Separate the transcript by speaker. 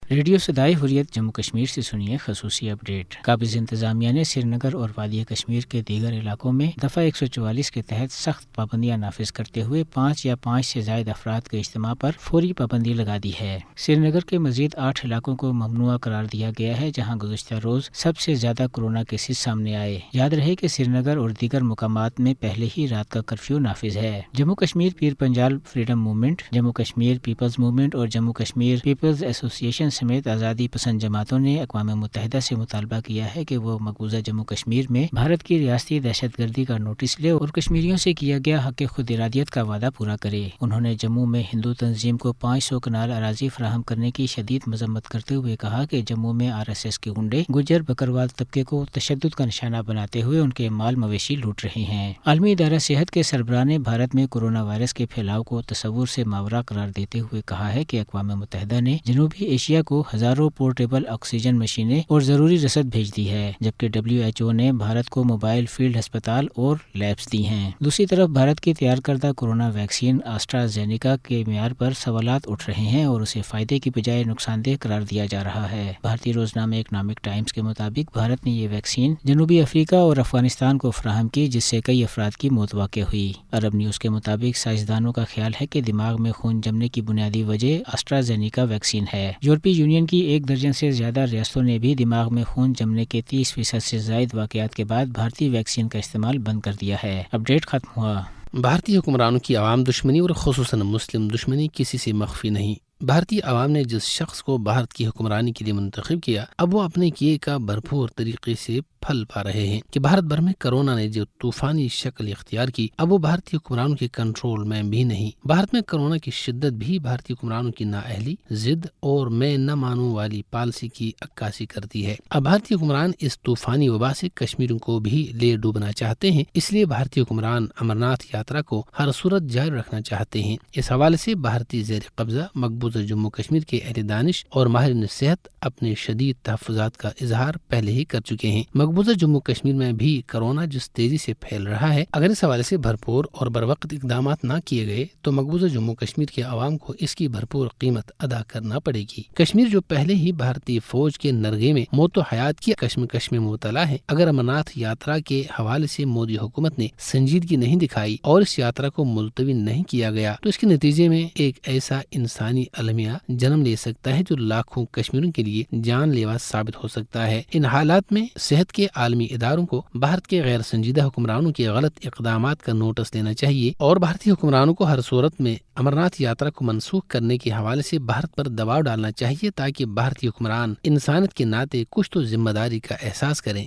Speaker 1: Radio صدائے حریت جموں کشمیر سے سنیے خصوصی اپ ڈیٹ۔ قابض انتظامیہ نے سری نگر اور وادی کشمیر کے دیگر علاقوں میں دفعہ 144 کے تحت سخت پابندیاں نافذ کرتے ہوئے 5 یا 5 سے زائد افراد کے اجتماع پر فوری پابندی لگا دی ہے۔ سری نگر کے مزید 8 علاقوں کو ممنوع قرار دیا گیا ہے جہاں گزشتہ روز سب سے زیادہ کورونا کیسز سامنے آئے۔ یاد رہے کہ سری نگر اور دیگر مقامات میں پہلے ہی رات کا کرفیو نافذ ہے۔ Jammu Kashmir Pir Panjal freedom movement, Jammu Kashmir people's movement اور جموں کشمیر پیپلز ایسوسی ایشن سمیت آزادی پسند جماعتوں نے اقوام متحدہ سے مطالبہ کیا ہے کہ وہ مقبوضہ جموں کشمیر میں بھارت کی ریاستی دہشت گردی کا نوٹس لے اور کشمیریوں سے کیا گیا حق خود ارادیت کا وعدہ پورا کرے۔ انہوں نے جموں میں ہندو تنظیم کو 500 کنال اراضی فراہم کرنے کی شدید مذمت کرتے ہوئے کہا کہ جموں میں RSS کے گنڈے گجر بکروال طبقے کو تشدد کا نشانہ بناتے ہوئے ان کے مال مویشی لوٹ رہے ہیں۔ عالمی ادارہ صحت کے سربراہ نے بھارت میں کورونا وائرس کے پھیلاؤ کو تصور سے ماورا قرار دیتے ہوئے کہا ہے کہ اقوام متحدہ نے جنوبی ایشیا کو ہزاروں پورٹیبل آکسیجن مشینیں اور ضروری رسد بھیج دی ہے، جبکہ WHO نے بھارت کو موبائل فیلڈ ہسپتال اور لیبس دی ہیں۔ دوسری طرف بھارت کی تیار کردہ کورونا ویکسین AstraZeneca کے معیار پر سوالات اٹھ رہے ہیں اور اسے فائدے کی بجائے نقصان دہ قرار دیا جا رہا ہے۔ بھارتی روزنامہ اکنامک ٹائمز کے مطابق بھارت نے یہ ویکسین جنوبی افریقہ اور افغانستان کو فراہم کی، جس سے کئی افراد کی موت واقع ہوئی۔ عرب نیوز کے مطابق سائنسدانوں کا خیال ہے کہ دماغ میں خون جمنے کی بنیادی وجہ AstraZeneca ویکسین ہے۔ یورپی یونین کی 1 درجن سے زیادہ ریاستوں نے بھی دماغ میں خون جمنے کے 30% سے زائد واقعات کے بعد بھارتی ویکسین کا استعمال بند کر دیا ہے۔ اپ ڈیٹ ختم ہوا۔
Speaker 2: بھارتی حکمرانوں کی عوام دشمنی اور خصوصاً مسلم دشمنی کسی سے مخفی نہیں۔ بھارتی عوام نے جس شخص کو بھارت کی حکمرانی کے لیے منتخب کیا، اب وہ اپنے کیے کا بھرپور طریقے سے پھل پا رہے ہیں کہ بھارت بھر میں کورونا نے جو طوفانی شکل اختیار کی، اب وہ بھارتی حکمرانوں کے کنٹرول میں بھی نہیں۔ بھارت میں کورونا کی شدت بھی بھارتی حکمرانوں کی نااہلی، ضد اور میں نہ مانوں والی پالیسی کی عکاسی کرتی ہے۔ اب بھارتی حکمران اس طوفانی وبا سے کشمیریوں کو بھی لے ڈوبنا چاہتے ہیں، اس لیے بھارتی حکمران امرناتھ یاترا کو ہر صورت جاری رکھنا چاہتے ہیں۔ اس حوالے سے بھارتی زیر قبضہ مقبوضہ جموں کشمیر کے اہل دانش اور ماہرین صحت اپنے شدید تحفظات کا اظہار پہلے ہی کر چکے ہیں۔ مقبوضہ جموں کشمیر میں بھی کورونا جس تیزی سے پھیل رہا ہے، اگر اس حوالے سے بھرپور اور بروقت اقدامات نہ کیے گئے تو مقبوضہ جموں کشمیر کے عوام کو اس کی بھرپور قیمت ادا کرنا پڑے گی۔ کشمیر جو پہلے ہی بھارتی فوج کے نرغے میں موت و حیات کی کشمکش میں مبتلا ہے، اگر امرناتھ یاترا کے حوالے سے مودی حکومت نے سنجیدگی نہیں دکھائی اور اس یاترا کو ملتوی نہیں کیا گیا تو اس کے نتیجے میں ایک ایسا انسانی المیہ جنم لے سکتا ہے جو لاکھوں کشمیریوں کے لیے جان لیوا ثابت ہو سکتا ہے۔ ان حالات میں صحت کے عالمی اداروں کو بھارت کے غیر سنجیدہ حکمرانوں کے غلط اقدامات کا نوٹس لینا چاہیے اور بھارتی حکمرانوں کو ہر صورت میں امرناتھ یاترا کو منسوخ کرنے کے حوالے سے بھارت پر دباؤ ڈالنا چاہیے تاکہ بھارتی حکمران انسانیت کے ناطے کچھ تو ذمہ داری کا احساس کریں۔